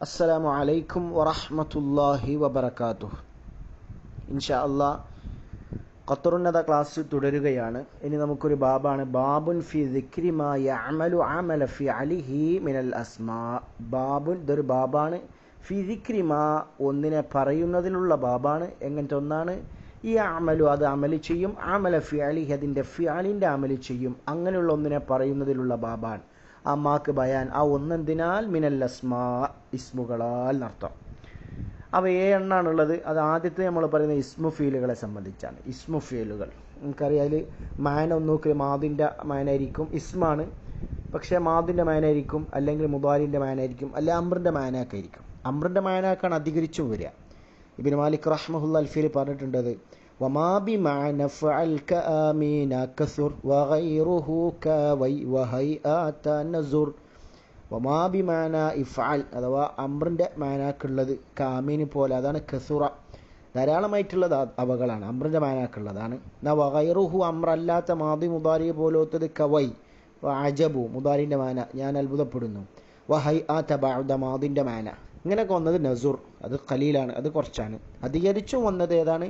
അസ്സലാമു അലൈക്കും വറഹ്മത്തുള്ളാഹി വബറകാതുഹു. ഇൻഷാ അല്ലാഹ് ഖത്തറുന്നത ക്ലാസ് തുടരുകയാണ്. ഇനി നമുക്കൊരു ബാബാണ്, ബാബുൻ ഫി ദിക്രി മാ യഅമലു അമല ഫിഅലിഹി മിനൽ അസ്മാ. ബാബുൻ, ഇതൊരു ബാബാണ്. ഫി ദിക്രി മാ, ഒന്നിനെ പറയുന്നതിലുള്ള ബാബാണ്. എങ്ങനത്തെ ഒന്നാണ്? ഈ അമലു, അത് അമല് ചെയ്യും, അമല ഫിഅലിഹി, അതിൻ്റെ ഫിഅലിൻ്റെ അമല് ചെയ്യും, അങ്ങനെയുള്ള ഒന്നിനെ പറയുന്നതിലുള്ള ബാബാണ്. ആ മാക്ക് ബയാൻ, ആ ഒന്നെന്തിനാൽ? മിനൽ അസ്മാ, ഇസ്മുകളാൽ എന്നർത്ഥം. അവ എണ്ണാണുള്ളത്. അത് ആദ്യത്തെ നമ്മൾ പറയുന്ന ഇസ്മു ഫീലുകളെ സംബന്ധിച്ചാണ്. ഇസ്മു ഫീലുകൾ നമുക്കറിയാം, അതിൽ മാന ഒന്നൂക്ക് മാദിൻ്റെ മാനായിരിക്കും, ഇസ്മാണ്. പക്ഷേ മാദിൻ്റെ മാനായിരിക്കും, അല്ലെങ്കിൽ മുദാരിൻ്റെ മാനായിരിക്കും, അല്ലെങ്കിൽ അമ്രിൻ്റെ മാനാക്കെ ആയിരിക്കും. അമ്രിൻ്റെ മാനാക്കാണ് അധികരിച്ചും വരിക. ഇബ്നു മാലിക് റഹ്മഹുല്ലാ അൽഫിയിൽ പറഞ്ഞിട്ടുണ്ടത്, വമാ ബിമഅന ഫഅൽ കആമീന കസുർ വഗൈറുഹു കവൈ വഹൈആത നസുർ. വമാ ബിമഅന ഇഫ്അൽ, അഥവാ അമ്രിൻ്റെ മാനാക്കുള്ളത് കാമീന് പോലെ, അതാണ് കസുറ, ധാരാളമായിട്ടുള്ളത് അവകളാണ്, അമ്രിൻ്റെ മാനാക്കുള്ളതാണ്. എന്നാ വഗൈറുഹു, അമ്രല്ലാത്ത മാദി മുദാരി പോലത്തത് കവൈ അജബു, മുദാരിൻ്റെ മാന ഞാൻ അത്ഭുതപ്പെടുന്നു, വഹൈആത ബഅദ, മാദിൻ്റെ മാന. ഇങ്ങനെയൊക്കെ വന്നത് നസുർ, അത് ഖലീലാണ്, അത് കുറച്ചാണ്. അധികരിച്ചും വന്നത് ഏതാണ്?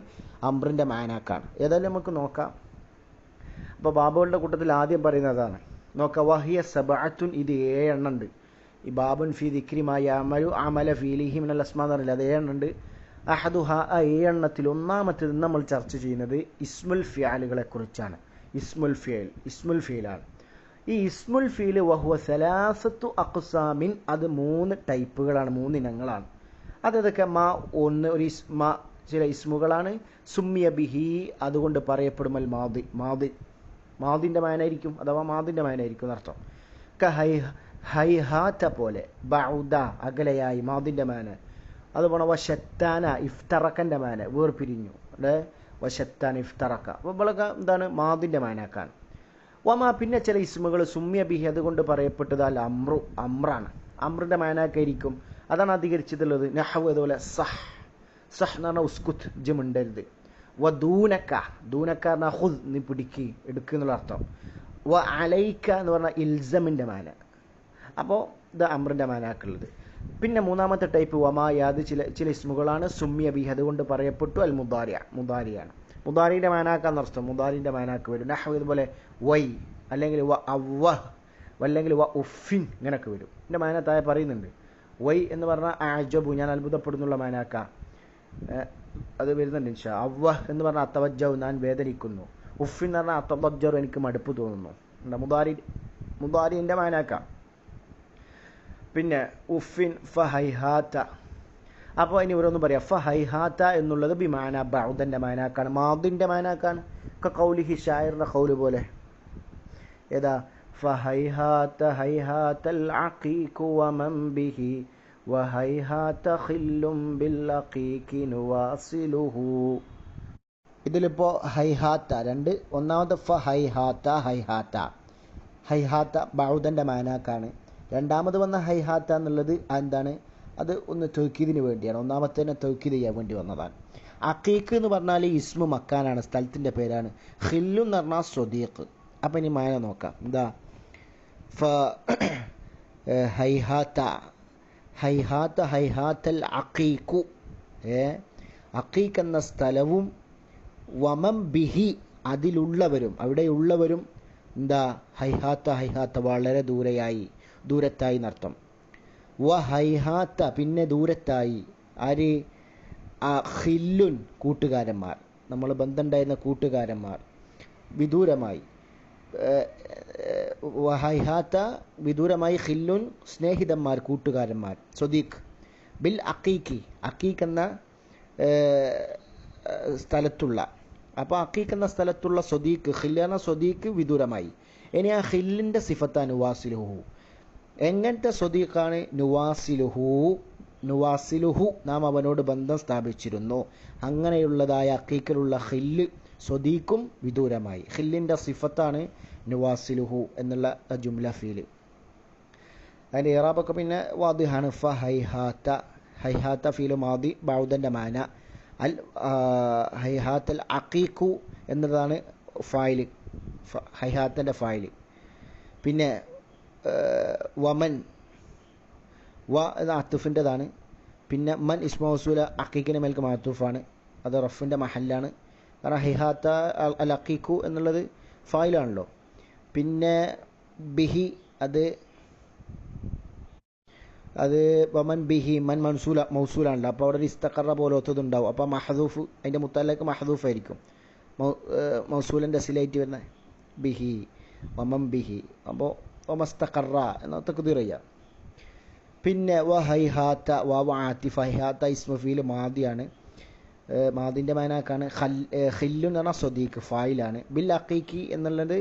അമ്രിൻ്റെ മാനാക്കാണ്. ഏതായാലും നമുക്ക് നോക്കാം. അപ്പോൾ ബാബുകളുടെ കൂട്ടത്തിൽ ആദ്യം പറയുന്നതാണ്. നോക്കാം, വഹിയ സബഅത്തുൻ, ഇത് 7 എണ്ണുണ്ട്. ഈ ബാബുൻ ഫി ദിക്രി മാ യഅമലു അമല ഫീലിഹി മിനൽ അസ്മാ എന്ന് പറഞ്ഞില്ല, അത് 7 എണ്ണുണ്ട്. അഹദുഹ, ആ 7 എണ്ണത്തിൽ ഒന്നാമത്തേത് നമ്മൾ ചർച്ച ചെയ്യുന്നത് ഇസ്മുൽ ഫിഅലുകളെ കുറിച്ചാണ്. ഇസ്മുൽ ഫീലാണ്. ഈ ഇസ്മുൽ ഫീൽ വഹുവ സലാസത്തു അഖ്സാമിൻ, അത് 3 ടൈപ്പുകളാണ്, 3 ഇനങ്ങളാണ്. അതൊക്കെ മാ, ഒന്ന് ഒരു ചില ഇസ്മുകളാണ്. സുമ്മിയ ബിഹി, അതുകൊണ്ട് പറയപ്പെടുമൽ മാദിൻ്റെ മാനായിരിക്കും, അഥവാ മാദിൻ്റെ മാനായിരിക്കും എന്നർത്ഥം. ഹൈഹാത്ത പോലെ, ബഉദ അകലയായി, മാദിൻ്റെ മാന. അതുപോലെ വശത്താന, ഇഫ്തറക്കൻ്റെ മാന, വേർപിരിഞ്ഞു, വശത്താൻ ഇഫ്തറക്ക. അപ്പോൾ ഇവളൊക്കെ എന്താണ്? മാദിൻ്റെ മാനാക്കാണ്. വമാ, പിന്നെ ചില ഇസ്മുകൾ സുമ്മിയ ബിഹി, അതുകൊണ്ട് പറയപ്പെട്ടത് അൽ അമ്രാണ്, അമ്രിൻ്റെ മാനാക്കായിരിക്കും, അതാണ് അധികരിച്ചിട്ടുള്ളത്. നഹ്വ്, അതുപോലെ സഹ് എന്ന് പറഞ്ഞാൽ ഉസ്കുത്ത്, ജമുണ്ടരുത്. വ ദൂനക്ക പറഞ്ഞാൽ ഹുദ്, നീ പിടിക്ക്, എടുക്കുക എന്നുള്ള അർത്ഥം. വ അലൈക്ക എന്ന് പറഞ്ഞാൽ ഇൽസമിൻ്റെ മാന. അപ്പോൾ ഇത് അമ്രിൻ്റെ മാനാക്കുള്ളത്. പിന്നെ മൂന്നാമത്തെ ടൈപ്പ് വമായാത്, ചില ഇസ്മുകളാണ് സുമ്മിയ ബിഹി, അതുകൊണ്ട് പറയപ്പെട്ടു അൽ മുദാരിയാണ്. മുദാരിൻ്റെ മാനാക്കാന്ന് അർത്ഥം, മുദാരിൻ്റെ മാനാക്ക് വരും. നഹ്വ്, ഇതുപോലെ വൈ, അല്ലെങ്കിൽ വ അവ്വഹ്, അല്ലെങ്കിൽ വ ഉഫിൻ, ഇങ്ങനെയൊക്കെ വരും. എൻ്റെ മാന താഴെ പറയുന്നുണ്ട്. വൈ എന്ന് പറഞ്ഞാൽ അജബു, ഞാൻ അത്ഭുതപ്പെടുന്നുള്ള മാനാക്ക, അത് വരുന്നുണ്ട് ഇൻഷാ. അവ്വഹ് എന്ന് പറഞ്ഞാൽ അത്തവജ്ജു, ഞാൻ വേദനിക്കുന്നു. ഉഫിൻ എന്ന് പറഞ്ഞാൽ അത്തവജ്ജു, എനിക്ക് മടുപ്പ് തോന്നുന്നു. മുദാരിൻ്റെ മാനാക്ക. പിന്നെ ഉഫിൻ ഫഹൈഹാത്ത. അപ്പോൾ ഇനി ഇവരൊന്നും പറയാം. ഫഹൈഹാത്ത എന്നുള്ളത് ബിമാന ബഅദൻ്റെ മാനാക്കാണ്, മാദിൻ്റെ മാനാക്കാണ്. ഖൗലിഹി, ഷായറിൻ്റെ ഖൗല് പോലെ. ഏതാ? ഫഹൈഹാത്ത ഹൈഹാത്തൽ അഖീഖു വമൻ ബിഹി വഹൈഹാത്ത ഖില്ലും ബിൽ അഖീഖി നുവാസിലുഹു. ഇതിലിപ്പോൾ ഹൈഹാത്ത 2, ഒന്നാമത്തെ ഹൈഹാത്ത ബഅദൻ്റെ മാനാക്കാണ്. രണ്ടാമത് വന്ന ഹൈഹാത്ത എന്നുള്ളത് എന്താണ്? അത് ഒന്ന് തൗക്കീദിന് വേണ്ടിയാണ്, ഒന്നാമത്തേനെ തൗക്കീദ് ചെയ്യാൻ വേണ്ടി വന്നതാണ്. അഖീഖ് എന്ന് പറഞ്ഞാൽ ഇസ്മു മക്കാനാണ്, സ്ഥലത്തിൻ്റെ പേരാണ്. ഖില്ലു എന്ന് പറഞ്ഞാൽ സ്വദീഖ്. അപ്പം ഇനി മാന നോക്കാം. എന്താ? ഹൈഹാത്തൽ അഖീഖു, അഖീഖ് എന്ന സ്ഥലവും, വമം ബിഹി, അതിലുള്ളവരും, അവിടെയുള്ളവരും. എന്താ? ഹൈഹാത്ത വളരെ ദൂരത്തായി എന്നർത്ഥം. വ ഹൈഹാത്ത, പിന്നെ ദൂരത്തായി. ആര്? ഖില്ലുൻ, കൂട്ടുകാരന്മാർ, നമ്മൾ ബന്ധമുണ്ടായിരുന്ന കൂട്ടുകാരന്മാർ, വിദൂരമായി. വഹൈഹാത്ത, വിദൂരമായി. ഖില്ലുൻ, സ്നേഹിതന്മാർ, കൂട്ടുകാരന്മാർ, സ്വദീഖ്. ബിൽ അഖീഖി, അഖീഖ് എന്ന സ്ഥലത്തുള്ള. അപ്പോൾ അഖീഖ് എന്ന സ്ഥലത്തുള്ള സ്വദീഖ്, ഖില്ല് എന്ന സ്വദീഖ് വിദൂരമായി. ഇനി ആ ഖില്ലിൻ്റെ സിഫത്താണ് നുവാസിലുഹു. എങ്ങനത്തെ സ്വദീഖാണ്? നുവാസിലുഹു, നാം അവനോട് ബന്ധം സ്ഥാപിച്ചിരുന്നു. അങ്ങനെയുള്ളതായ അഖീഖിലുള്ള ഖില്ല്, സ്വദീഖും വിദൂരമായി. ഖില്ലിൻ്റെ സിഫത്താണ് നുവാസിലുഹു എന്നുള്ള ജുംല ഫീല്. അതിൻ്റെ ഇറാബൊക്കെ പിന്നെ വാദിഹാണ്. ഹൈഹാത്ത ഫീല് മാദി, ബഅദൻ്റെ മാന. ഹൈഹാത്തൽ അഖീഖു എന്നതാണ് ഫായില്, ഹൈഹാത്തൻ്റെ ഫായില്. പിന്നെ വമൻ വ എന്ന അത്തുഫിൻ്റെതാണ്. പിന്നെ മൻ ഇസ്മ മൗസൂല അക്കീക്കിൻ്റെ മേൽക്ക് മാത്തൂഫാണ്, അത് റഫിൻ്റെ മഹല്ലാണ്. കാരണം ഹൈഹാത്ത അൽ അക്കീഖു എന്നുള്ളത് ഫായിലാണല്ലോ. പിന്നെ ബിഹി അത് വമൻ ബിഹി മൻ മൗസൂലാണല്ലോ. അപ്പോൾ അവിടെ ഒരു ഇസ്തഖറ പോലത്തത് ഉണ്ടാവും. അപ്പോൾ മഹദൂഫ് അതിൻ്റെ മുത്തലേക്ക് മഹദൂഫായിരിക്കും, മൗസൂലിൻ്റെ സിലായിട്ട് വരുന്ന ബിഹി വമൻ ബിഹി. അപ്പോൾ വമസ്തഖറ എന്ന തഖ്ദീർ ചെയ്യാം. പിന്നെ വ ഹൈഹാത്ത വാവ ആത്തിഫ്. ഹൈഹാത്ത ഇസ്മഫീൽ മാദിയാണ്, മാദിൻ്റെ മാനാക്കാണ്. ഖില്ലു എന്ന് പറഞ്ഞാൽ സ്വദീഖ് ഫായിലാണ്. ബിൽ അഖീഖി എന്നുള്ളത്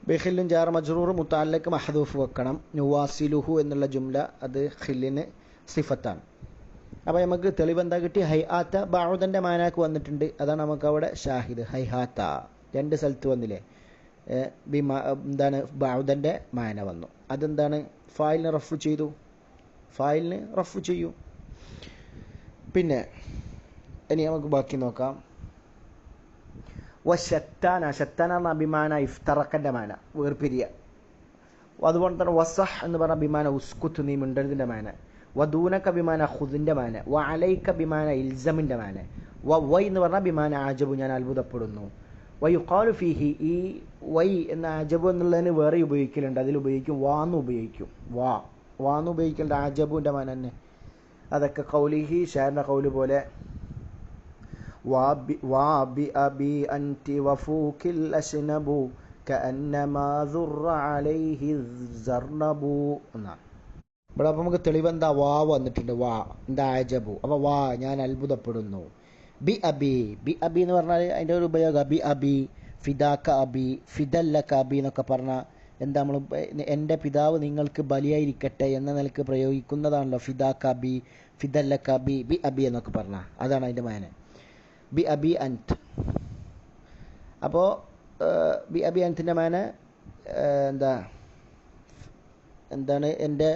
ബിഖില്ലുൻ ജാർ മജ്റൂർ മുതഅല്ലഖ് മഹദൂഫ് വെക്കണം. നുവാസിലുഹു എന്നുള്ള ജുംല അത് ഖില്ലിന് സിഫത്താണ്. അപ്പോൾ നമുക്ക് തെളിവ് എന്താ കിട്ടി? ഹൈആത്ത ബഅദൻ്റെ മാനാക്ക് വന്നിട്ടുണ്ട്, അതാണ് നമുക്ക് അവിടെ ഷാഹിദ്. ഹൈഹാത്ത രണ്ട് സ്ഥലത്ത് വന്നില്ലേ, എന്താണ് ബഅദൻ്റെ മാന വന്നു. അതെന്താണ്? ഫായിലിന് റഫ് ചെയ്തു, ഫായിലിന് റഫ് ചെയ്യും. പിന്നെ ഇനി നമുക്ക് ബാക്കി നോക്കാം. വശത്താന, ഷത്താന എന്ന അഭിമാന ഇഫ്തറക്കൻ്റെ മാന വേർപിരിയ. അതുപോലെ തന്നെ വസഹ് എന്ന് പറഞ്ഞ അഭിമാന ഉസ്കുത്ത് നീ മിണ്ടതിൻ്റെ മാന. വദൂനക്ക അഭിമാന ഖുദിൻ്റെ മാന. വ അലൈക്ക അഭിമാന ഇൽസമിൻ്റെ മാന. വൈ എന്ന് പറഞ്ഞ അഭിമാന ആജബു ഞാൻ അത്ഭുതപ്പെടുന്നു. വയുഖാലു ഫീഹി, ഈ വൈ എന്ന ആജബു എന്നുള്ളതിന് വേറെ ഉപയോഗിക്കലുണ്ട്, അതിലുപയോഗിക്കും വാന്ന് ഉപയോഗിക്കും. വാന്ന് ഉപയോഗിക്കേണ്ട ആജബുവിൻ്റെ മാന തന്നെ. അതൊക്കെ കൗലിഹി ഷാറിൻ്റെ കൗല് പോലെ വാബി അബി അൻതി വഫൂക്കിൽ അശ്നബു കഅന്നമാ ദുറ അലൈഹി സർനബു എന്നാണ്. ഇവിടെ അപ്പോൾ നമുക്ക് തെളിവെന്താ? വാ വന്നിട്ടുണ്ട്, വാ എന്താ ആജബു. അപ്പോൾ വാ ഞാൻ അത്ഭുതപ്പെടുന്നു. ബി അബി എന്ന് പറഞ്ഞാൽ അതിൻ്റെ ഒരു ഉപയോഗം ബി അബി, ഫിദാക്ക അബി, ഫിദല്ലക്ക അബി എന്നൊക്കെ പറഞ്ഞാൽ എന്താ, നമ്മൾ എൻ്റെ പിതാവ് നിങ്ങൾക്ക് ബലിയായിരിക്കട്ടെ എന്ന നിലക്ക് പ്രയോഗിക്കുന്നതാണല്ലോ ഫിദാക്ക അബി, ഫിദല്ലക്ക അബി, ബി അബി എന്നൊക്കെ പറഞ്ഞാൽ അതാണ് അതിൻ്റെ മാന. ബി അബി അൻത്. അപ്പോൾ ബി അബി അൻത്തിൻ്റെ മാന എന്താണ്? എൻ്റെ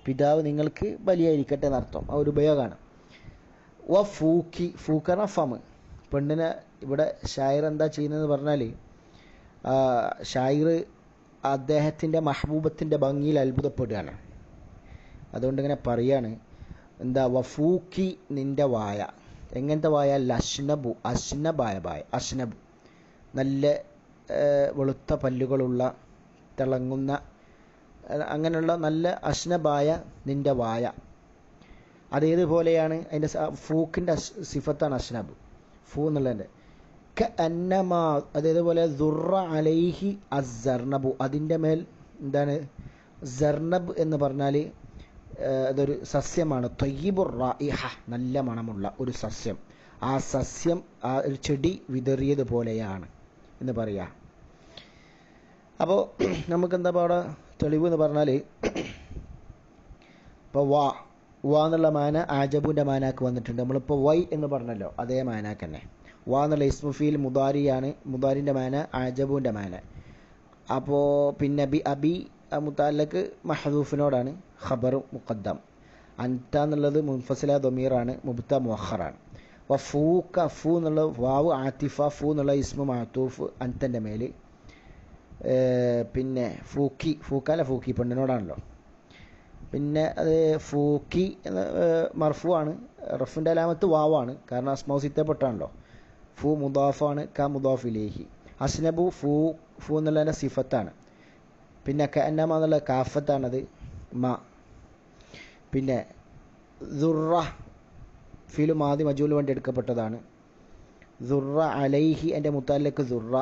പിതാവ് നിങ്ങൾക്ക് ബലിയായിരിക്കട്ടെ എന്നർത്ഥം, ആ ഒരു ഉപയോഗമാണ്. വ ഫൂക്കി, ഫൂക്കറ ഫമ്. പെണ്ണിനെ ഇവിടെ ഷായർ എന്താ ചെയ്യുന്നതെന്ന് പറഞ്ഞാൽ, ഷായർ അദ്ദേഹത്തിൻ്റെ മഹബൂബത്തിൻ്റെ ഭംഗിയിൽ അത്ഭുതപ്പെടുകയാണ്. അതുകൊണ്ട് ഇങ്ങനെ പറയാണ്, എന്താ? വഫൂക്കി നിൻ്റെ വായ. എങ്ങനത്തെ വായ? ലഷ്നബു, അശ്നബായ വായ. അശ്നബു നല്ല വെളുത്ത പല്ലുകളുള്ള തിളങ്ങുന്ന അങ്ങനെയുള്ള നല്ല അശ്നബായ നിൻ്റെ വായ. അതേതുപോലെയാണ് അതിൻ്റെ ഫൂക്കിൻ്റെ സിഫത്താണ് അശ്നബ്, ഫൂ എന്നുള്ളതിൻ്റെ. അന്നമാ അതേതുപോലെ ദുറ അലൈഹി അസ്സർനബു, അതിൻ്റെ മേൽ എന്താണ്? സർനബ് എന്ന് പറഞ്ഞാൽ അതൊരു സസ്യമാണ്. ത്വയ്യിബുർ റായിഹ, നല്ല മണമുള്ള ഒരു സസ്യം. ആ സസ്യം ആ ഒരു ചെടി വിതറിയതുപോലെയാണ് എന്ന് പറയാം. അപ്പോൾ നമുക്കെന്താ അവിടെ തെളിവ് എന്ന് പറഞ്ഞാൽ, ഇപ്പോൾ വാ എന്നുള്ള മാന ആജബുവിൻ്റെ മാനാക്ക് വന്നിട്ടുണ്ട്. നമ്മളിപ്പോൾ വൈ എന്ന് പറഞ്ഞല്ലോ, അതേ മാനാക്ക് തന്നെ. വാ എന്നുള്ള ഇസ്മുഫീൽ മുദാരിയാണ്, മുദാരിൻ്റെ മാന ആജബുവിൻ്റെ മാന. അപ്പോൾ പിന്നെ ബി അബി മുതഅല്ലഖ് മഹദൂഫിനോടാണ്, ഖബർ മുഖദ്ദം. അൻത എന്നുള്ളത് മുൻഫസില ദമീറാണ്, മുബ്ത മുഅഖറാണ്. ഫൂക്ക, ഫൂ എന്നുള്ള വാവ് ആത്തിഫ, ഫൂ എന്നുള്ള ഇസ്മു മഅതൂഫ് അൻതൻ്റെ മേൽ. പിന്നെ ഫൂക്കി, ഫൂക്കല്ല ഫൂക്കി പെണ്ണിനോടാണല്ലോ. പിന്നെ അത് ഫൂക്കി എന്ന മർഫു ആണ്, റഫിൻ്റെ അലാമത്ത് വാവാണ്, കാരണം അസ്മാഉ സിത്തപ്പെട്ടാണല്ലോ. ഫൂ മുദാഫാണ്, ക മുദാഫ് ഇലൈഹി. അസ്നബു ഫൂ എന്നുള്ളതിൻ്റെ സിഫത്താണ്. പിന്നെ കഅന്നമ എന്നുള്ള കാഫത്താണത്, മ. പിന്നെ ദുറ ഫീലു മാദി മജൂൽ വേണ്ടി എടുക്കപ്പെട്ടതാണ്. ദുറ അലൈഹി എൻ്റെ മുതഅല്ലഖ് ദുറ,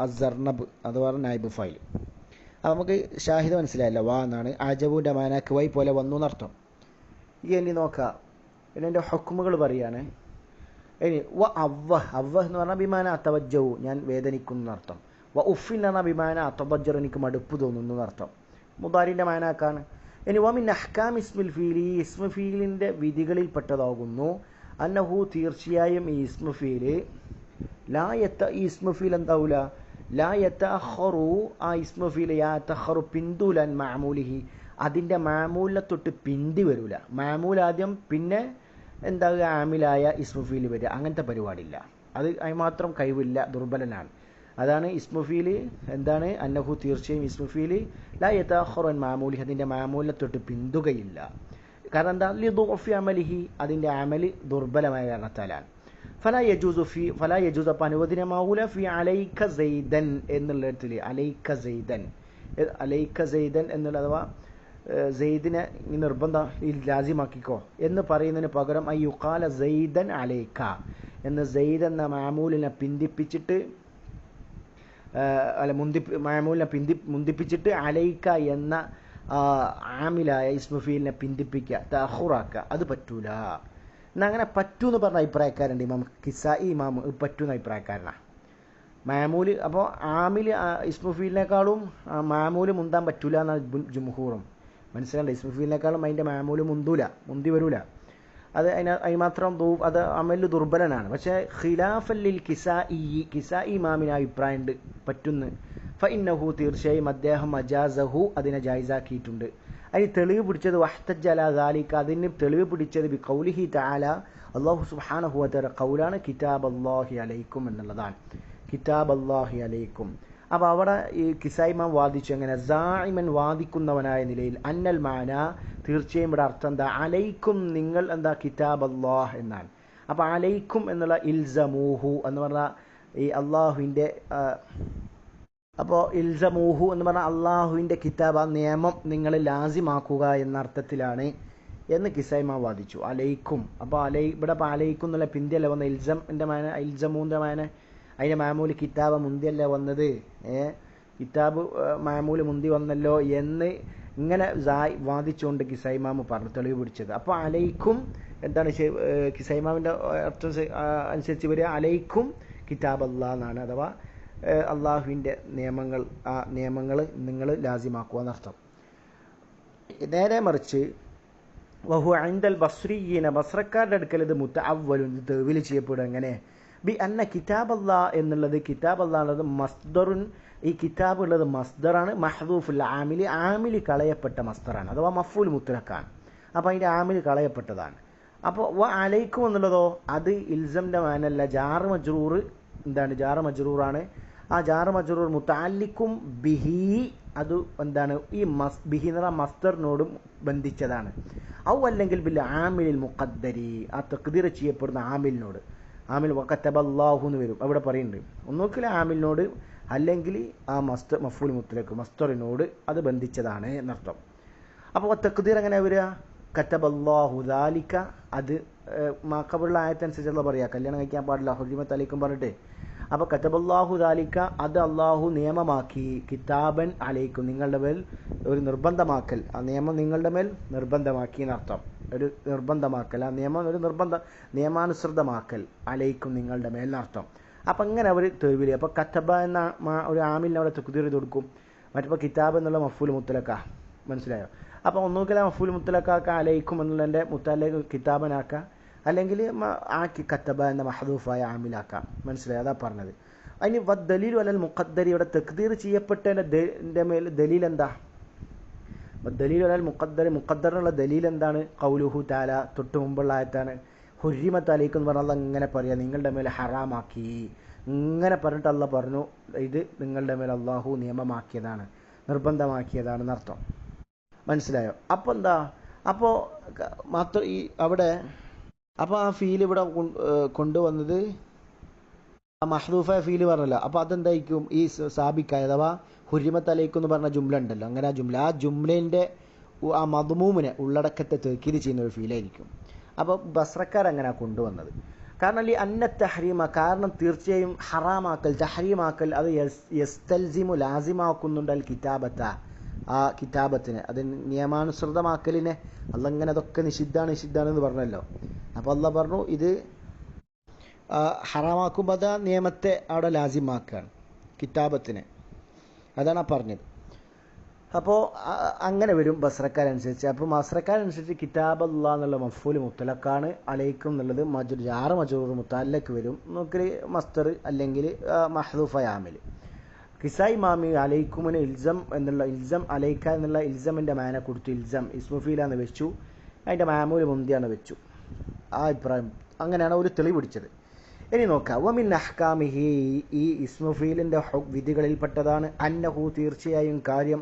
അസ്സർനബ് അത് പറഞ്ഞ നൈബ് ഫൈൽ. അപ്പോൾ നമുക്ക് ഷാഹിദ് മനസ്സിലായല്ലോ, വാ എന്നാണ്. ആജബുവിൻ്റെ മാനാക്ക് വൈ പോലെ വന്നു എന്നർത്ഥം. ഇനി നോക്കാം, പിന്നെ എൻ്റെ ഹുക്മുകൾ പറയാണ്. ഇനി വ അവ്വ എന്ന് പറഞ്ഞാൽ ബിമാന അത്തവജ്ജവു, ഞാൻ വേദനിക്കുന്നു എന്നർത്ഥം. വ ഉഫിൻ എന്ന ബിമാന അത്തവജ്ജർ, എനിക്ക് മടുപ്പ് തോന്നുന്നു എന്നർത്ഥം. മുദാരിൻ്റെ മാനാക്കാണ്. ഇനി വമിൻ അഹ്കാം ഇസ്മുൽ ഫീലി, ഇസ്മു ഫീലിൻ്റെ വിധികളിൽപ്പെട്ടതാകുന്നു. അന്നഹു തീർച്ചയായും ഈ ഇസ്മു ഫീല് ഈ ഇസ്മു ഫീൽ എന്താവൂല? ലാ യതഅഖറു, ആ ഇസ്മു ഫീൽ യതഅഖറു പിന്തുലൻ മഅമൂലിഹി, അതിൻ്റെ മാമൂലിനെ തൊട്ട് പിന്തി വരില്ല. മാമൂൽ ആദ്യം, പിന്നെ എന്താകുക? ആമിലായ ഇസ്മു ഫീൽ വരിക. അങ്ങനത്തെ പരിപാടിയില്ല. അത് അതിന് മാത്രം കഴിവില്ല, ദുർബലനാണ്. അതാണ് ഇസ്മുഫീൽ എന്താണ് അന്നഹു തീർച്ചയായും ഇസ്മുഫീൽ ലാ യതഅഖറു അൻ മാമൂലി അതിൻ്റെ മാമൂലിനെ തൊട്ട് പിന്തുകയില്ല. കാരണം എന്താ ലിദുഅഫി അമലിഹി അതിൻ്റെ അമല് ദുർബലമായ കാരണത്താലാണ്. ഫലാ യജൂസ് അപ്പം അനുവദനമാവൂല ഫി അലൈക സൈദൻ എന്നുള്ളിടത്തിൽ അലൈക സൈദൻ എന്നുള്ള അഥവാ സെയ്ദിനെ നിർബന്ധം ലാസിമാക്കിക്കോ എന്ന് പറയുന്നതിന് പകരം യുഖാല സെയ്ദൻ അലൈക എന്ന് സെയ്ദ് എന്ന മാമൂലിനെ പിന്തിപ്പിച്ചിട്ട് മാമൂലിനെ മുന്തിപ്പിച്ചിട്ട് അലൈക എന്ന ആമിലായ ഇസ്മുഫീലിനെ പിന്തിപ്പിക്കുക തഅഖുറാക്കുക അത് പറ്റൂല. എന്നാൽ അങ്ങനെ പറ്റൂ എന്ന് പറഞ്ഞ അഭിപ്രായക്കാരുണ്ട്. ഇമാം കിസായി ഇമാം പറ്റൂന്ന അഭിപ്രായക്കാരനാണ്. മാമൂല് അപ്പോൾ ആമിൽ ഇസ്മുഫീലിനേക്കാളും മാമൂല് മുന്താൻ പറ്റൂല എന്നാണ് ജുംഹൂറും. മനസ്സിലാണ്ട് ഇസ്മുഫീലിനേക്കാളും അതിൻ്റെ മാമൂല് മുന്തി വരൂല. അത് അതിമാത്രം അത് അമല് ദുർബലനാണ്. പക്ഷേ ഖിലാഫല്ലിൽ കിസായി ഇമാമിന് അഭിപ്രായമുണ്ട് പറ്റുന്നു. ഫഇന്നഹു തീർച്ചയായും അദ്ദേഹം അജാസഹു അതിനെ ജായിസാക്കിയിട്ടുണ്ട്. അതിന് തെളിവ് പിടിച്ചത് വഹ്തജ്ജ അലാ ദാലിക അതിന് തെളിവ് പിടിച്ചത് ബി ഖൗലിഹി തആല അല്ലാഹു സുബ്ഹാനഹു വ തആല ഖൗലാണ് കിതാബല്ലാഹി അലൈക്കും എന്നുള്ളതാണ്. കിതാബല്ലാഹി അലൈക്കും. അപ്പോൾ അവിടെ ഈ കിസായിമാൻ വാദിച്ചു എങ്ങനെ സായിമൻ വാദിക്കുന്നവനായ നിലയിൽ അന്നൽ മാന തീർച്ചയായും ഇവിടെ അർത്ഥം എന്താ അലൈക്കും നിങ്ങൾ എന്താ കിതാബല്ലാഹ് എന്നാണ്. അപ്പോൾ അലൈക്കും എന്നുള്ള ഇൽസമൂഹു എന്ന് പറഞ്ഞാൽ ഈ അള്ളാഹുവിൻ്റെ അപ്പോൾ ഇൽസമൂഹു എന്ന് പറഞ്ഞാൽ അള്ളാഹുവിൻ്റെ കിതാബ് ആ നിയമം നിങ്ങൾ ലാസിമാക്കുക എന്ന അർത്ഥത്തിലാണ് എന്ന് കിസായിമാൻ വാദിച്ചു. അലൈക്കും അപ്പോൾ ഇവിടെ ഇപ്പോൾ അലൈക്കും എന്നുള്ള പിന്തിയല്ല വന്ന ഇൽസമിൻ്റെ മാന ഇൽസമൂൻ്റെ മാന അതിൻ്റെ മാമൂല് കിതാബ് മുന്തിയല്ല വന്നത്. കിതാബ് മാമൂല് മുന്തി വന്നല്ലോ എന്ന് ഇങ്ങനെ വാദിച്ചുകൊണ്ട് കിസൈമാമ് പറഞ്ഞു തെളിവ് പിടിച്ചത്. അപ്പോൾ അലൈക്കും എന്താണ് കിസൈമാമിൻ്റെ അർത്ഥം അനുസരിച്ച് വരിക അലൈക്കും കിതാബ് അല്ലാ എന്നാണ്. അഥവാ അള്ളാഹുവിൻ്റെ നിയമങ്ങൾ ആ നിയമങ്ങൾ നിങ്ങൾ ലാസിമാക്കുക എന്നർത്ഥം. നേരെ മറിച്ച് വഹു ഐന്ദൽ ബസ്രീന ബസ്രക്കാരുടെ അടുക്കൽ ഇത് മുത്തഅവ്വലുൻ തെവിൽ ചെയ്യപ്പെടും. എങ്ങനെ ബി അന്ന കിതാബ് അല്ലാ എന്നുള്ളത് കിതാബ് അല്ലാ എന്നുള്ളത് മസ്ദറുൻ ഈ കിതാബ് ഉള്ളത് മസ്ദറാണ് മഹ്ദൂഫുൽ ആമിലി കളയപ്പെട്ട മസ്ദറാണ് അഥവാ മഫ്ഊൽ മുത്ലഖാണ്. അപ്പോൾ അതിൻ്റെ ആമിൽ കളയപ്പെട്ടതാണ്. അപ്പോൾ വ അലൈക്കും എന്നുള്ളതോ അത് ഇൽസമിൻ്റെ മാനല്ല ജാറ് മജ്റൂർ എന്താണ് ജാറ് മജ്റൂറാണ്. ആ ജാറ് മജ്റൂർ മുതഅല്ലിക്കും ബിഹി അത് എന്താണ് ഈ ബിഹി എന്ന മസ്ദറിനോടും ബന്ധിച്ചതാണ്. ഔ അല്ലെങ്കിൽ ബിൽ ആമിലിൽ മുഖദ്ദരി ആ തഖ്ദീർ ചെയ്യപ്പെടുന്ന ആമിലിനോട് ആമിൽ വകതബല്ലാഹു എന്ന് വരും അവിടെ പറയുന്നുണ്ട്. ഒന്നുകിൽ ആമിലിനോട് അല്ലെങ്കിൽ ആ മഫ്ഊൽ മുത്ലഖ് മസ്ദറിനോട് അത് ബന്ധിച്ചതാണ് എന്നർത്ഥം. അപ്പോൾ തഖ്ദീർ എങ്ങനെ വരിക കതബല്ലാഹു ദാലിക അത് മാഖബുള്ള ആയത്തനുസരിച്ചുള്ള പറയുക കല്യാണം കഴിക്കാൻ പാടില്ല ഹുർമത്ത് അലൈക്കും പറഞ്ഞിട്ട്. അപ്പോൾ കതബല്ലാഹു ദാലിക അത് അള്ളാഹു നിയമമാക്കി കിതാബൻ അലൈക്കും നിങ്ങളുടെ മേൽ ഒരു നിർബന്ധമാക്കൽ ആ നിയമം നിങ്ങളുടെ മേൽ നിർബന്ധമാക്കി എന്നർത്ഥം. ഒരു നിർബന്ധമാക്കൽ ആ നിയമം ഒരു നിയമാനുസൃതമാക്കൽ അലൈക്കും നിങ്ങളുടെ മേൽ എന്നർത്ഥം. അപ്പം അങ്ങനെ അവർ തെളിവിൽ അപ്പോൾ കതബ എന്ന ഒരു ആമിലിനെ അവിടെ തഖ്ദീർ ചെയ്ത് കൊടുക്കും. മറ്റിപ്പോൾ കിതാബ് എന്നുള്ള മഫ്ഊൽ മുത്ലഖ മനസ്സിലായോ. അപ്പോൾ ഒന്നുകിൽ മഫ്ഊൽ മുത്ലഖാക്ക അലൈക്കും എന്നുള്ളതിൻ്റെ മുത്തഅല്ലിഖ് കിതാബനാക്കുക അല്ലെങ്കിൽ ആ കതബ എന്ന മഹ്ദൂഫായ ആമിലാക്കാം. മനസ്സിലായി അതാ പറഞ്ഞത്. അതിന് ദലീലു അലൽ മുഖദ്ദരി ഇവിടെ തഖ്ദീർ ചെയ്യപ്പെട്ടതിൻ്റെ മേൽ ദലീൽ എന്താ ദലീലു അലൽ മുഖദ്ദറിനുള്ള ദലീൽ എന്താണ് ഖൗലുഹു തആല തൊട്ട് മുമ്പുള്ള ആയത്താണ് ഹുർരിമത്ത് അലൈക്കും എന്ന് പറഞ്ഞാൽ അങ്ങനെ പറയാം നിങ്ങളുടെ മേൽ ഹറാമാക്കി ഇങ്ങനെ പറഞ്ഞിട്ട് അള്ളാഹ് പറഞ്ഞു ഇത് നിങ്ങളുടെ മേൽ അള്ളാഹു നിയമമാക്കിയതാണ് നിർബന്ധമാക്കിയതാണ് എന്നർത്ഥം. മനസ്സിലായോ. അപ്പോൾ എന്താ അപ്പോൾ മാത്രം ഈ അവിടെ അപ്പോൾ ആ ഫീൽ ഇവിടെ കൊണ്ടുവന്നത് ആ മഹ്ദൂഫായ ഫീല് പറഞ്ഞല്ലോ. അപ്പോൾ അതെന്തായിരിക്കും ഈ സാബിക്കായ അഥവാ ഹുരിമത്ത് അലൈക്കും എന്ന് പറഞ്ഞ ജുംല ഉണ്ടല്ലോ അങ്ങനെ ആ ജുംലേൻ്റെ ആ മദ്മൂമിനെ ഉള്ളടക്കത്തെ തെക്കീത് ചെയ്യുന്ന ഒരു ഫീലായിരിക്കും. അപ്പോൾ ബസ്രക്കാരങ്ങനെ കൊണ്ടുവന്നത് കാരണം ഈ അന്ന തഹ്രീമ കാരണം തീർച്ചയായും ഹറാമാക്കൽ തഹ്രീമാക്കൽ അത് യസ്തൽസിമു ലാസിമാക്കുന്നുണ്ട് അൽ കിതാബത്ത ആ കിതാബത്തിന് അത് നിയമാനുസൃതമാക്കലിനെ അള്ളങ്ങനെ അതൊക്കെ നിഷിദ്ധാണെന്ന് പറഞ്ഞല്ലോ. അപ്പോൾ അള്ളാഹ് പറഞ്ഞു ഇത് ഹറാമാക്കുമ്പോൾ അത് ആ നിയമത്തെ അവിടെ ലാസിമാക്കുകയാണ് കിതാബത്തിനെ അതാണ് ആ പറഞ്ഞത്. അപ്പോൾ അങ്ങനെ വരും ബസ്രക്കാരനുസരിച്ച്. അപ്പോൾ ബസ്രക്കാരനുസരിച്ച് കിതാബ് അല്ലാ എന്നുള്ള മഫ്ഊൽ മുത്ലഖാണ് അലൈക്കും എന്നുള്ളത് ജാറ് മജ്റൂർ മുതഅല്ലിഖ് വരും നോക്കിൽ മസ്ദർ അല്ലെങ്കിൽ മഹ്ദൂഫായ ആമിൽ. കിസായി മാമി അലൈക്കുമിന് ഇൽസം എന്നുള്ള ഇൽസം അലൈക്ക എന്നുള്ള ഇൽസമിൻ്റെ മാന കൊടുത്തു ഇൽസം ഇസ്മുഫീലാന്ന് വെച്ചു അതിൻ്റെ മാമൂല് മുന്തിയാണ് വെച്ചു. ആ അഭിപ്രായം അങ്ങനെയാണ് ഒരു തെളിവ് പിടിച്ചത്. ഇനി നോക്കാം. വമിൻ അഹ്കാമിഹി, ഈ ഇസ്മു ഫീലിൻ്റെ വിധികളിൽപ്പെട്ടതാണ് അന്നഹു, തീർച്ചയായും കാര്യം,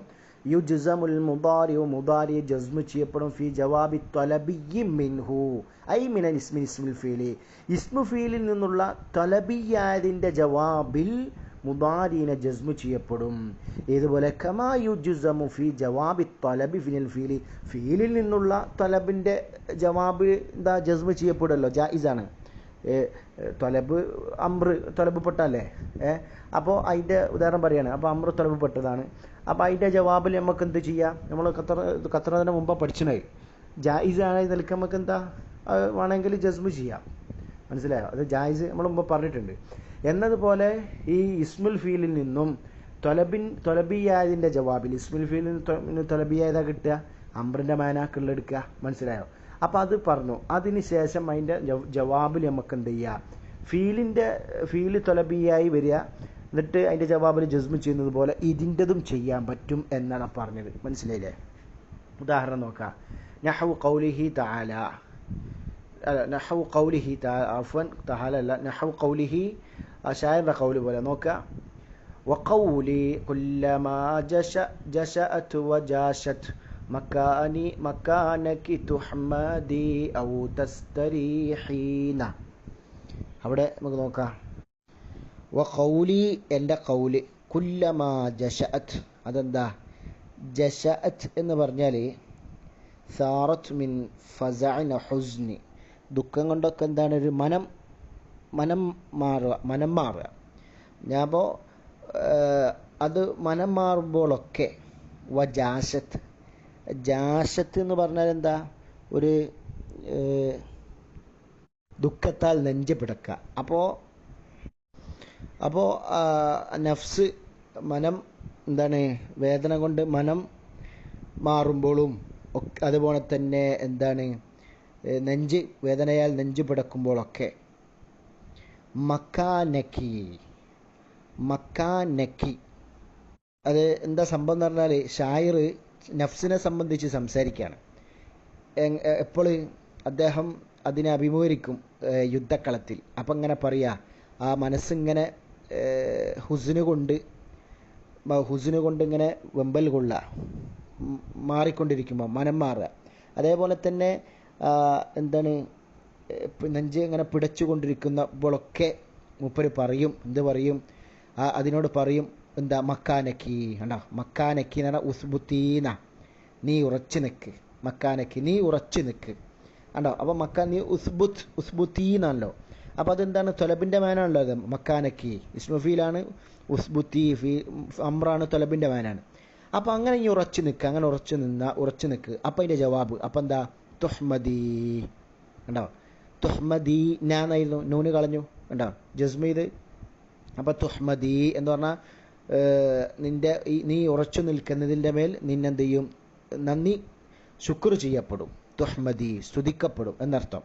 യുജ്സമുൽ മുദാരി, മുദാരി ജസ്മു ചെയ്യപ്പെടും, ഫി ജവാബി ത്വലബിയ്യി മിൻഹു ഐ മിനൽ ഇസ്മുൽ ഫീലി, ഇസ്മു ഫീലിൽ നിന്നുള്ള ത്വലബിയായതിൻ്റെ ജവാബിൽ മുദാരിനെ ജസ്മു ചെയ്യപ്പെടും. ഇതുപോലെ കമാ യുജ്സമു ഫി ജവാബി ത്വലബി ഫിനൽ ഫീലി, ഫീലിൽ നിന്നുള്ള ത്വലബിൻ്റെ ജവാബ് എന്താ ജസ്മു ചെയ്യപ്പെടുമല്ലോ, ജായിസാണ്. ത്വലബ് അമ്ര ത്വലബ് പെട്ടല്ലേ, അപ്പോൾ അതിൻ്റെ ഉദാഹരണം പറയുകയാണ്. അപ്പോൾ അമ്ര ത്വലബ് പെട്ടതാണ്. അപ്പോൾ അതിൻ്റെ ജവാബിൽ നമുക്ക് എന്ത് ചെയ്യാം, നമ്മൾ ഖത്തറിന് മുമ്പ് പഠിച്ചത് ജായിസാണ് നിലക്ക് നമുക്ക് എന്താ വേണമെങ്കിൽ ജസ്മു ചെയ്യാം. മനസ്സിലായോ? അത് ജായിസ് നമ്മൾ മുമ്പ് പറഞ്ഞിട്ടുണ്ട്. എന്നതുപോലെ ഈ ഇസ്മുൽ ഫീലിൽ നിന്നും ത്വലബിയായതിൻ്റെ ജവാബിൽ, ഇസ്മുൽ ഫീലിൽ നിന്ന് ത്വലബിയായതാ കിട്ടുക, അമ്രിൻ്റെ മാനാക്കുള്ള എടുക്കുക. മനസ്സിലായോ? അപ്പോൾ അത് പറഞ്ഞു. അതിന് ശേഷം അതിൻ്റെ ജവാബിൽ നമുക്ക് എന്ത് ചെയ്യുക, ഫീല് ത്വലബിയായി വരിക, എന്നിട്ട് അതിൻ്റെ ജവാബിൽ ജസ്മു ചെയ്യുന്നത് പോലെ ഇതിൻ്റെതും ചെയ്യാൻ പറ്റും എന്നാണ് പറഞ്ഞത്. മനസ്സിലായില്ലേ? ഉദാഹരണം നോക്കാം. നഹ്വു ഖൗലിഹി തആല, നഹ്വു ഖൗലിഹി അഫ്വൻ തആല അല്ല, നഹ്വു ഖൗലിഹി ഷായറിൻ്റെ ഖൗല് പോലെ നോക്കുക. വഖൗലി കുല്ലമാ ജശഅത് വജാശത് മക്കാനകി തുഹ്മദി ഔ തസ്തരീഹീന. അവിടെ നമുക്ക് നോക്കാം. വഖൗലി, എൻ്റെ ഖൗല്, കുല്ലമാ ജശഅത്, അതെന്താ ജശഅത് എന്ന് പറഞ്ഞാൽ സാറത്ത് മിൻ ഫസഅൻ ഹുസ്നി, ദുഃഖം കൊണ്ടൊക്കെ എന്താണ് ഒരു മനം മാറുക. ഞാനപ്പോൾ അത് മനം മാറുമ്പോഴൊക്കെ വജാശത്ത്, ജാശത്ത് എന്ന് പറഞ്ഞാൽ എന്താ, ഒരു ദുഃഖത്താൽ നെഞ്ച് പിടക്കുക. അപ്പോൾ നഫ്സ് മനം എന്താണ് വേദന കൊണ്ട് മനം മാറുമ്പോഴും അതുപോലെ തന്നെ എന്താണ് നെഞ്ച് വേദനയാൽ നെഞ്ച് പിടക്കുമ്പോഴൊക്കെ മക്കാനക്കി അത് എന്താ സംഭവം എന്ന് പറഞ്ഞാൽ ഷായിർ നഫ്സിനെ സംബന്ധിച്ച് സംസാരിക്കുകയാണ്. എപ്പോൾ അദ്ദേഹം അതിനെ അഭിമുഖീകരിക്കും യുദ്ധക്കളത്തിൽ. അപ്പം ഇങ്ങനെ പറയുക, ആ മനസ്സിങ്ങനെ ഹുസ്ന് കൊണ്ട് ഇങ്ങനെ വെമ്പൽ കൊള്ളുക, മാറിക്കൊണ്ടിരിക്കുമ്പോൾ മനം മാറുക. അതേപോലെ തന്നെ എന്താണ് നെഞ്ച് ഇങ്ങനെ പിടച്ചുകൊണ്ടിരിക്കുന്നപ്പോഴൊക്കെ മൂപ്പര് പറയും, എന്ത് പറയും, അതിനോട് പറയും എന്താ മക്കാനക്കി. കണ്ടോ, മക്കാനക്കി എന്ന് പറഞ്ഞാൽ ഉസ്ബുത്തീന, നീ ഉറച്ചു നിൽക്ക്, മക്കാനക്കി നീ ഉറച്ചു നിൽക്ക്. കണ്ടോ, അപ്പോൾ നീ ഉസ്ബുത്തീനാണല്ലോ. അപ്പോൾ അതെന്താണ്, ത്വലബിൻ്റെ മാനാണല്ലോ അത്, മക്കാനക്കി ഇസ്മുഫീലാണ്, ഉസ്ബുത്തി അമ്രാണ് ത്വലബിൻ്റെ മാനാണ്. അപ്പോൾ അങ്ങനെ നീ ഉറച്ചു നിൽക്കുക, അങ്ങനെ ഉറച്ചു നിൽക്ക്. അപ്പോൾ അതിൻ്റെ ജവാബ് അപ്പം എന്താ, തുഹ്മദി. കണ്ടോ, തുഹ്മദി ഞാനായിരുന്നു, നൂന് കളഞ്ഞു. കണ്ടോ, ജസ്മീദ്. അപ്പോൾ തുഹ്മദി എന്ന് പറഞ്ഞാൽ നീ ഉറച്ചു നിൽക്കുന്നതിൻ്റെ മേൽ നിന്നെന്ത് ചെയ്യും, നന്ദി ശുക്ർ ചെയ്യപ്പെടും. തുഹ്മദി സ്തുതിക്കപ്പെടും എന്നർത്ഥം.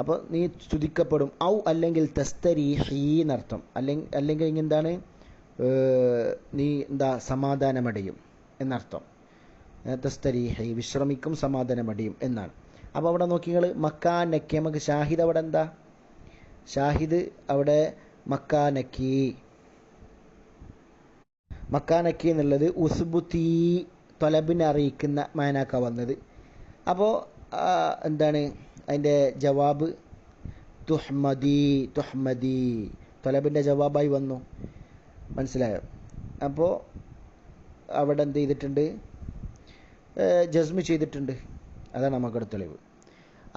അപ്പോൾ നീ സ്തുതിക്കപ്പെടും. ഔ അല്ലെങ്കിൽ തസ്തരീഹി എന്നർത്ഥം. അല്ലെങ്കിൽ എന്താണ്, നീ എന്താ സമാധാനമടയും എന്നർത്ഥം. തസ്തരീഹി വിശ്രമിക്കും, സമാധാനമടയും എന്നാണ്. അപ്പോൾ അവിടെ നോക്കി നിങ്ങൾ, മക്കാനക്കി, നമുക്ക് ഷാഹിദ് അവിടെ എന്താ, ഷാഹിദ് അവിടെ മക്കാനക്കി എന്നുള്ളത് ഉസ്ബുത്തി ത്വലബിനെ അറിയിക്കുന്ന മാനാക്ക വന്നത്. അപ്പോൾ എന്താണ് അതിൻ്റെ ജവാബ്, തുഹ്മദി ത്വലബിൻ്റെ ജവാബായി വന്നു. മനസ്സിലായോ? അപ്പോൾ അവിടെ എന്ത് ചെയ്തിട്ടുണ്ട്, ജസ്മ് ചെയ്തിട്ടുണ്ട്. അതാണ് നമുക്കടെ തെളിവ്.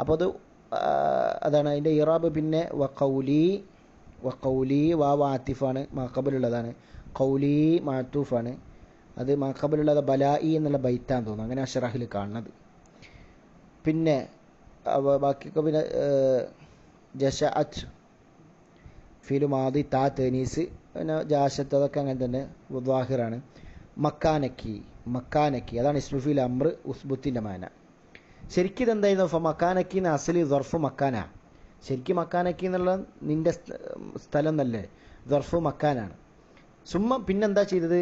അപ്പോൾ അതാണ് അതിൻ്റെ ഇറാബ്. പിന്നെ വഖൗലി വാവ് ആത്തിഫാണ്, മാഖബിലുള്ളതാണ്. ഖൗലി മാത്തൂഫാണ്. അത് മാഖബിലുള്ളത് ബലായി എന്നുള്ള ബൈത്താന്ന് തോന്നുന്നു, അങ്ങനെ അഷറഹിൽ കാണുന്നത്. പിന്നെ ബാക്കിയൊക്കെ പിന്നെ ജശഅത്ത് ഫീലു മാദി താ തനീസ്, പിന്നെ ജാശത്ത് അതൊക്കെ അങ്ങനെ തന്നെ വാഹിറാണ്. മക്കാനക്കി അതാണ് ഇസ്മുഫീൽ അമ്ര ഉസ്ബുത്തിൻ്റെ മാന. ശരിക്കും ഇതെന്തായിരുന്നു, മക്കാനക്കി എന്ന അസലി ദർഫ് മക്കാന. ശരിക്കും മക്കാനക്കി എന്നുള്ള നിൻ്റെ സ്ഥലം എന്നല്ലേ, ദർഫ് മക്കാനാണ്. പിന്നെന്താ ചെയ്തത്,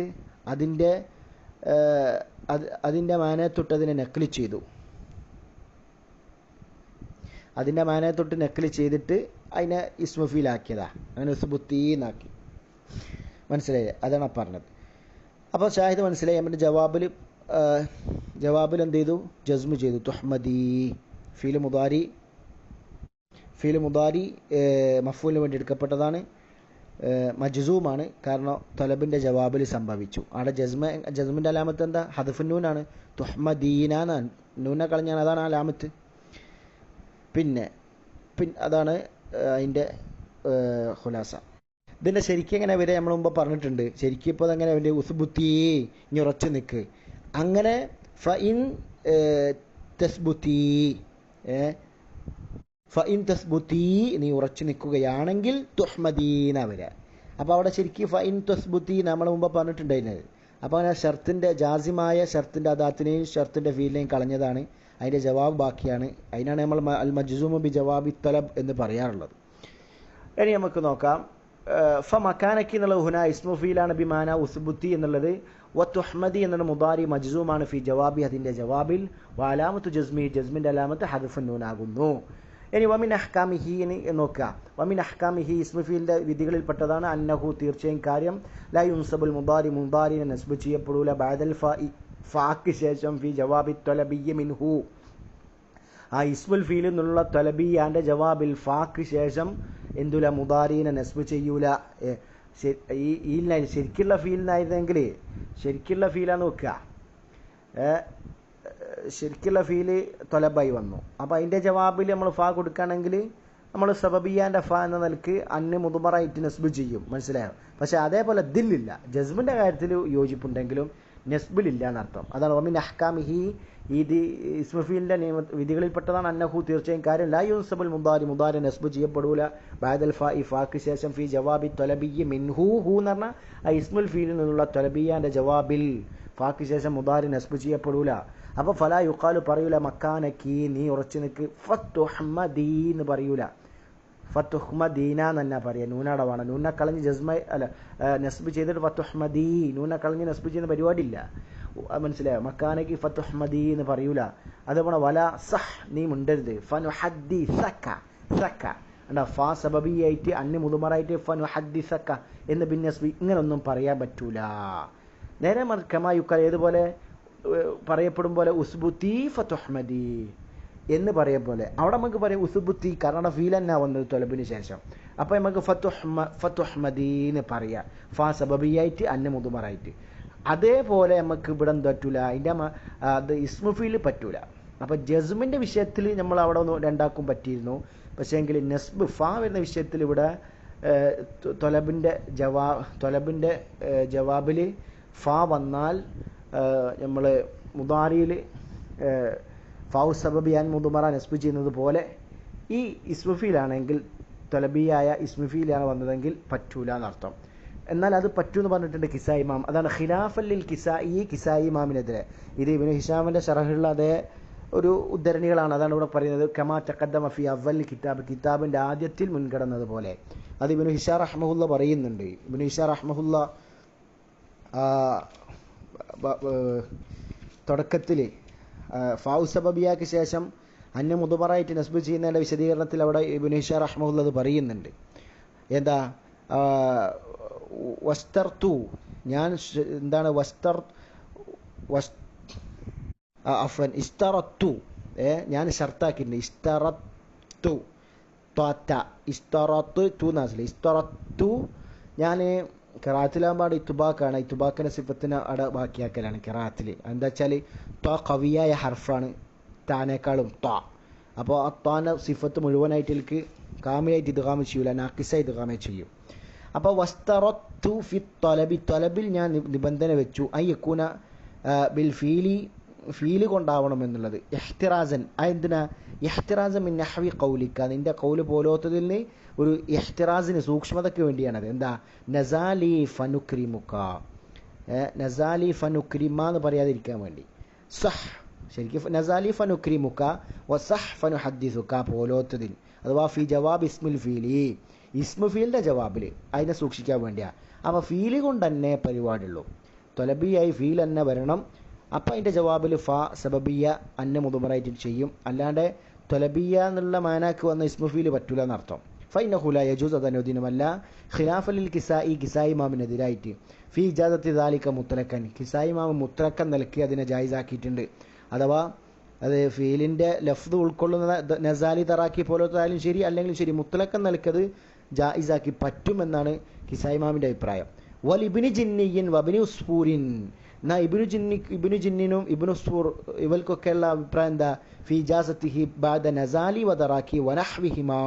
അതിൻ്റെ മാനയെ തൊട്ട് അതിനെ നക്ലി ചെയ്തു. അതിൻ്റെ മാനയെ തൊട്ട് നക്കൽ ചെയ്തിട്ട് അതിനെ ഇസ്മു ഫീലാക്കിയതാ, അങ്ങനെ ഉസ്ബുത്തീന്നാക്കി. മനസ്സിലായില്ലേ? അതാണ് പറഞ്ഞത്. അപ്പോൾ ഷാഹിദ് മനസ്സിലായി. നമ്മുടെ ജവാബിൽ എന്ത് ചെയ്തു? ജസ്മു ചെയ്തു. തുഹ്മദി ഫീൽ മുദാരി മഫ്ഊലിന് വേണ്ടി എടുക്കപ്പെട്ടതാണ്, മജ്സൂമാണ്. കാരണം തലബിൻ്റെ ജവാബിൽ സംഭവിച്ചു. അവിടെ ജസ്മിൻ്റെ അലാമത്ത് എന്താ? ഹദ്ഫുൻ നൂനാണ്. തുഹ്മദീന എന്നാണ്, നൂനെ കളഞ്ഞാണ്, അതാണ് അലാമത്ത്. പിന്നെ അതാണ് അതിൻ്റെ ഖുലാസ. ഇതിൻ്റെ ശരിക്കും എങ്ങനെ വരെ നമ്മൾ മുമ്പ് പറഞ്ഞിട്ടുണ്ട്. ശരിക്കും ഇപ്പോൾ അതെങ്ങനെ അവൻ്റെ ഉസ്ബുത്തി, ഇനി ഉറച്ചു നിൽക്ക്. അങ്ങനെ ഫഇൻ തസ്ബുത്തി, നീ ഉറച്ചു നിൽക്കുകയാണെങ്കിൽ തുഹ്മദീന വരെ. അപ്പോൾ അവിടെ ശരിക്കും ഫഇൻ തസ്ബുത്തി നമ്മൾ മുമ്പ് പറഞ്ഞിട്ടുണ്ടായിരുന്നത്. അപ്പോൾ അങ്ങനെ ഷർത്തിൻ്റെ ജാസിമായ ഷർത്തിൻ്റെ അദാത്തിനെയും ഷർത്തിൻ്റെ ഫീലിനെയും കളഞ്ഞതാണ്. അതിൻ്റെ ജവാബ് ബാക്കിയാണ്. അതിനാണ് നമ്മൾ അൽ മജ്സൂമു ബി ജവാബി തലബ് എന്ന് പറയാറുള്ളത്. ഇനി നമുക്ക് നോക്കാം. മക്കാനക്കി എന്നുള്ളത് ഹുന ഇസ്മു ഫീലാണ് ബിമാന ഉസ്ബുത്തി എന്നുള്ളത്. തുഹ്മദി എന്നുള്ള മുദാരി മജ്സൂമാണ് ഫി ജവാബി, അതിൻ്റെ ജവാബിൽ. അലാമത്തു ജസ്മിൻ്റെ അലാമത്ത് ഹദ്ഫുൻ നൂൻ ആകുന്നു. ഇനി വമിൻ അഹ്കാമിഹി എന്ന് നോക്കുക. വമിൻ അഹ്കാമിഹി ഇസ്മു ഫീലിൻ്റെ വിധികളിൽപ്പെട്ടതാണ് അന്നഹു, തീർച്ചയായും കാര്യം, ലാ യുൻസബുൽ മുദാരിനെ നസ്ബ് ചെയ്യപ്പെടൂല ബഅദൽ ഫാക്ക് ശേഷം ഫി ജവാബി ത്വലബിയ്യ മിൻഹു, ആ ഇസ്മുൽ ഫീലിൽ നിന്നുള്ള ത്വലബിയാൻ്റെ ജവാബിൽ ഫാക്ക് ശേഷം എന്തുല മുദാരീനെ നസ്ബ് ചെയ്യൂല. ഈ ശരിക്കുള്ള ഫീലിനായിരുന്നെങ്കിൽ, ശരിക്കുള്ള ഫീലാന്ന് വെക്കുക, ശരിക്കുള്ള ഫീല് ത്വലബായി വന്നു. അപ്പോൾ അതിൻ്റെ ജവാബിൽ നമ്മൾ ഫാ കൊടുക്കുകയാണെങ്കിൽ നമ്മൾ സബബിയാൻ്റെ ഫാ എന്ന നിലക്ക് അന്ന് മുതുമറായിട്ട് നസ്ബ് ചെയ്യും. മനസ്സിലായോ? പക്ഷേ അതേപോലെ ദില്ലില്ല. ജസ്മിൻ്റെ കാര്യത്തിൽ യോജിപ്പുണ്ടെങ്കിലും നസ്ബിലില്ല എന്നർത്ഥം. അതാണ് വമിൻ അഹ്കാമിഹി, ഇത് ഇസ്മുഫീലിൻ്റെ വിധികളിൽപ്പെട്ടതാണ് അന്നഹു, തീർച്ചയായും കാര്യം, ലാ യുൻസബുൽ മുദാരി നസ്ബ് ചെയ്യപ്പെടൂല ബഅദൽ ഫാക്ക് ശേഷം ഫി ജവാബി ത്വലബിയ്യ മിൻഹു, ഹു എന്ന് പറഞ്ഞാൽ ആ ഇസ്മുൽ ഫീലിൽ നിന്നുള്ള ത്വലബിയാൻ്റെ ജവാബിൽ ഫാക്ക് ശേഷം മുദാരി നസ്ബ് ചെയ്യപ്പെടൂല. അപ്പോൾ ഫലാ യുഖാലു പറയൂല മക്കാനക്കി, നീ ഉറച്ചു നിൽക്ക്, ഫത്തുഹ്മദീ എന്ന് പറയൂല. ഫത്തുഹ്മദീന എന്ന് തന്നെ പറയാം. നൂനടവാണ്. നൂന കളഞ്ഞ് നസ്ബ് ചെയ്തിട്ട് ഫത്തുഹ്മദീ, നൂന കളഞ്ഞ് നസ്ബ് ചെയ്യുന്ന പരിപാടിയില്ല. മനസ്സിലായോ? മക്കാനക്ക് ഫത്തുഹ്മദീ എന്ന് പറയൂല. അതേപോലെ വല സഹ്, നീ മുണ്ടരുത്. ഫനുഹദ്ദിസക, സക്ക എന്താ ഫാ സബബിയായിട്ട് അന്ന് മുതുമറായിട്ട് ഫനുഹദ്ദിസക എന്ന് ബിൻ നസ്ബി, ഇങ്ങനൊന്നും പറയാൻ പറ്റൂല. നേരെ കമായുക്കൽ, ഏതുപോലെ പറയപ്പെടും പോലെ ഉസ്ബുത്തി ഫത്തുഹ്മദി എന്ന് പറയും പോലെ അവിടെ നമുക്ക് പറയാം ഉസ്ബുത്തി, കാരണം ഫീൽ തന്നെ വന്നത് തൊലബിന് ശേഷം. അപ്പോൾ നമുക്ക് ഫത്തുഹ്മദി എന്ന് പറയാം, ഫാ സബബിയായിട്ട് അന്ന് മുതുമറായിട്ട്. അതേപോലെ നമുക്ക് ഇവിടെ എന്ത് പറ്റൂല, അതിൻ്റെ അത് ഇസ്മു ഫീൽ പറ്റൂല. അപ്പോൾ ജസ്മിൻ്റെ വിഷയത്തിൽ നമ്മൾ അവിടെ ഒന്ന് രണ്ടാക്കും പറ്റിയിരുന്നു. പക്ഷേ എങ്കിൽ നസ്ബ് ഫാ വരുന്ന വിഷയത്തിൽ ഇവിടെ തൊലബിൻ്റെ ജവാബിൽ ഫാ വന്നാൽ നമ്മൾ മുദാരിയിൽ ഫൗ സബബിയാൻ മുതുമറ നസ്ബ് ചെയ്യുന്നത് പോലെ ഈ ഇസ്മുഫീലാണെങ്കിൽ തൊലബിയായ ഇസ്മുഫീലാണ് വന്നതെങ്കിൽ പറ്റൂല എന്നർത്ഥം. എന്നാൽ അത് പറ്റൂന്ന് പറഞ്ഞിട്ടുണ്ട് കിസായി ഇമാം. അതാണ് ഖിലാഫല്ലിൽ കിസായി ഇമാമിനെതിരെ. ഇത് ഇബ്നു ഹിഷാമിൻ്റെ ശറഹുള്ള അതേ ഒരു ഉദ്ധരണികളാണ്. അതാണ് ഇവിടെ പറയുന്നത്. കമാ തഖദ്ദമ ഫി അവ്വൽ കിതാബിൻ്റെ ആദ്യത്തിൽ മുൻകടന്നത് പോലെ. അത് ഇബ്നു ഹിഷാം റഹ്മഹുല്ല പറയുന്നുണ്ട്. ഇബ്നു ഹിഷാം റഹ്മഹുല്ല തുടക്കത്തിൽ ഫാഉ സബബിയാക്ക് ശേഷം അന്യ മുതുമറായിട്ട് നസ്ബ് ചെയ്യുന്നതിൻ്റെ വിശദീകരണത്തിൽ അവിടെ ഇബ്നു ഹിഷാം റഹ്മഹുല്ല അത് പറയുന്നുണ്ട്. എന്താ വസ്തർത്തു, ഞാൻ എന്താണ് ഇസ്തറത്തു, ഞാൻ ഷർത്താക്കിയിട്ടുണ്ട്. ഇസ്തറത്തു ഞാൻ ഖിറാഅത്തിലാകുമ്പോൾ ഇത്തുബാക്കാണ്. ഇത്തുബാക്കിൻ്റെ സിഫത്തിന് അവിടെ ബാക്കിയാക്കലാണ് ഖിറാഅത്തിൽ. എന്താ വെച്ചാൽ ത്വ കവിയായ ഹർഫാണ് താനേക്കാളും ത്വ. അപ്പോൾ ആ ത്വാൻ്റെ സിഫത്ത് മുഴുവനായിട്ട് എനിക്ക് കാമിലായിട്ട് ഇദ്ഗാം ചെയ്യൂല, നാക്കിസായി ഇദ്ഗാം ചെയ്യും. അപ്പോൾ വസ്തറത്തു ഫി ത്വലബി, ത്വലബിൽ ഞാൻ നിബന്ധന വെച്ചു യകൂന ബിൽ ഫീല് കൊണ്ടാവണമെന്നുള്ളത്. ഇഹ്തിറാസൻ, എന്തിനാ? ഇഹ്തിറാസൻ മിൻ നഹ്വി ഖൗലിക, നിൻ്റെ കൗല് പോലോത്തതിൽ നിന്ന് ഒരു ഇഹ്തിറാസിന് സൂക്ഷ്മതയ്ക്ക് വേണ്ടിയാണത്. എന്താ? നസാലി ഫനുക്രിമുക, നസാലി ഫനുക്രിമ എന്ന് പറയാതിരിക്കാൻ വേണ്ടി. സഹ്, ശരിക്കും നസാലി ഫനുക്രിമുക വസഹ് ഫനുഹദ്ദിസുക പോലോത്തതിൽ, അഥവാ ഫി ജവാബ് ഇസ്മുൽ ഫീലി, ഇസ്മു ഫീലിൻ്റെ ജവാബിൽ അതിനെ സൂക്ഷിക്കാൻ വേണ്ടിയാണ്. അപ്പോൾ ഫീല് കൊണ്ട് തന്നെ പരിപാടിയുള്ളൂ. തൊലബിയായി ഫീൽ തന്നെ വരണം. അപ്പോൾ അതിൻ്റെ ജവാബിൽ ഫാ സബബിയ അന്ന മുതുമറായിട്ട് ചെയ്യും. അല്ലാണ്ട് തൊലബിയ എന്നുള്ള മാനാക്ക് വന്ന ഇസ്മുഫീൽ പറ്റൂല എന്നർത്ഥം. ഫൈനഹുല യജൂസ് അത് അനുദിനമല്ല ഖിലാഫലിൽ കിസായി ഇമാമിനെതിരായിട്ട് ഫി ഇജാദത്തി ദാലിക മുത്തലക്കൻ കിസായി ഇമാം മുത്തലക്കൻ നിലയ്ക്ക് അതിനെ ജായിസാക്കിയിട്ടുണ്ട്. അഥവാ അത് ഫീലിൻ്റെ ലഫ്ദ് ഉൾക്കൊള്ളുന്ന നസാലി തറാക്കി പോലത്തായാലും ശരി അല്ലെങ്കിൽ ശരി മുത്തലക്കൻ നിലയ്ക്കത് ജായിസാക്കി പറ്റുമെന്നാണ് കിസായി ഇമാമിൻ്റെ അഭിപ്രായം. വൽ ഇബ്നു ജിന്നിയിൻ വബ്നു ഉസ്ഫൂരിൻ എന്നാ ഇബ്നു ജിന്നിനും ഇബ്നു ഉസ്ഫൂർ ഇവർക്കൊക്കെയുള്ള അഭിപ്രായം എന്താ ഫി ഇജാസത്തിഹി ബഅദ നസാലി വ തറാക്കി വനഹ്വിഹിമാ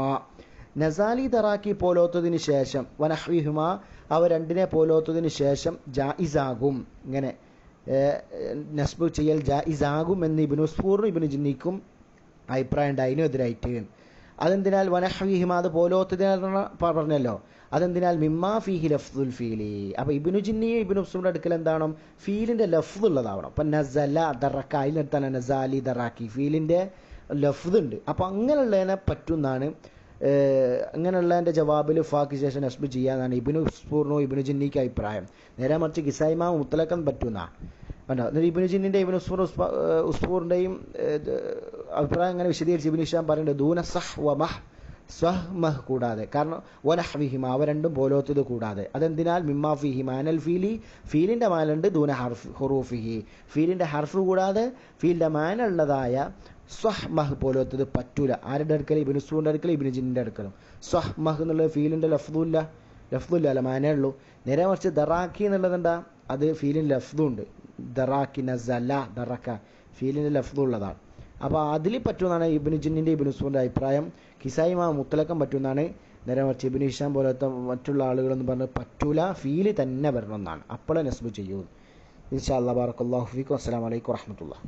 നസാലി തറാക്കി പോലോത്തതിന് ശേഷം വനഹ്വിഹിമാ അവ രണ്ടിനെ പോലോത്തതിന് ശേഷം ജായിസാകും. ഇങ്ങനെ നസ്ബ് ചെയ്യൽ ജായിസാകും എന്ന് ഇബ്നു ഉസ്ഫൂറിനും ഇബ്നു ജിന്നിക്കും അഭിപ്രായം ഉണ്ട് അതിനെതിരായിട്ട്. അതെന്തിനാൽ വനഹ്വിഹിമാ അത് പോലോത്തതിനാൽ പറഞ്ഞല്ലോ, അതെന്തിനാൽ മിമ്മാ ഫീഹി ലഫ്ദുൽ ഫീലി. അപ്പോൾ ഇബ്നു ജിന്നിയും ഇബ്നു ഉസ്ഫൂറിൻ്റെ അടുക്കൽ എന്താവണം ഫീലിൻ്റെ ലഫ്ദ് ഉള്ളതാവണം. അപ്പം നസല ദറക്ക അതിനടുത്താണ് നസാലി ദറാക്കി ഫീലിൻ്റെ ലഫ്ദ് ഉണ്ട്. അപ്പോൾ അങ്ങനെയുള്ളതിനെ പറ്റുന്നാണ് അങ്ങനെയുള്ളതിൻ്റെ ജവാബിൽ ഫാക്ക് ശേഷം നസ്ബ് ചെയ്യാന്നാണ് ഇബ്നു ഉസ്ഫൂറിനോ ഇബ്നു ജിന്നിക്ക് അഭിപ്രായം. നേരെ മറിച്ച് കിസായിമാ മുത്തലക്കൻ പറ്റുന്ന കണ്ടോ. എന്നിട്ട് ഇബ്നു ജിന്നിൻ്റെ ഇബ്നു ഉസ്ഫൂറിൻ്റെയും അഭിപ്രായം അങ്ങനെ വിശദീകരിച്ച് ഇബ്നു ഹിഷാം പറയുന്നുണ്ട് ദൂന സഹ് വ മഹ് സ്വഹ് മഹ് കൂടാതെ, കാരണം വനഹ്വിഹിമ അവ രണ്ടും പോലോത്തത് കൂടാതെ. അതെന്തിനാൽ മിമ്മാ ഫീഹി മാനൽ ഫീലി ഫീലിൻ്റെ മാനുണ്ട് ദൂന ഹുറൂഫിഹി ഫീലിൻ്റെ ഹർഫ് കൂടാതെ ഫീലിൻ്റെ മാനുള്ളതായ സ്വഹ് മഹ് പോലോത്തത് പറ്റൂല. ആരുടെ അടുക്കൽ ഇബ്നു ഉസ്ഫൂറിൻ്റെ അടുക്കൽ ഇബ്നു ജിന്നിൻ്റെ അടുക്കലും. സ്വഹ് മഹ് എന്നുള്ളത് ഫീലിൻ്റെ ലഫ്ദുല്ല അല്ല മാനേ ഉള്ളൂ. നേരെ മറിച്ച് ദറാക്കി എന്നുള്ളത് എന്താ അത് ഫീലിൻ്റെ ലഫ്ദും ഉണ്ട്. ദറാക്കി നസല ദറക്ക ഫീലിൻ്റെ ലഫ്ദുള്ളതാണ്. അപ്പോൾ അതിൽ പറ്റുമെന്നാണ് ഇബ്നു ജിന്നിൻ്റെ ഇബ്നു ഉസ്ഫൂറിൻ്റെ അഭിപ്രായം. കിസായിമാ മുത്തലക്കം പറ്റുമെന്നാണ്. നേരെ മറിച്ച് ഇബ്നു ഹിഷാം പോലത്തെ മറ്റുള്ള ആളുകളെന്ന് പറഞ്ഞ് പറ്റൂല, ഫീല് തന്നെ വരണമെന്നാണ്, അപ്പോഴേ നസ്ബ് ചെയ്യൂ. ഇൻഷാ അല്ലാഹ്. ബാറക്കല്ലാഹു ഫീക്കും. അസ്സലാമു അലൈക്കും വറഹ്മത്തുള്ളാഹി.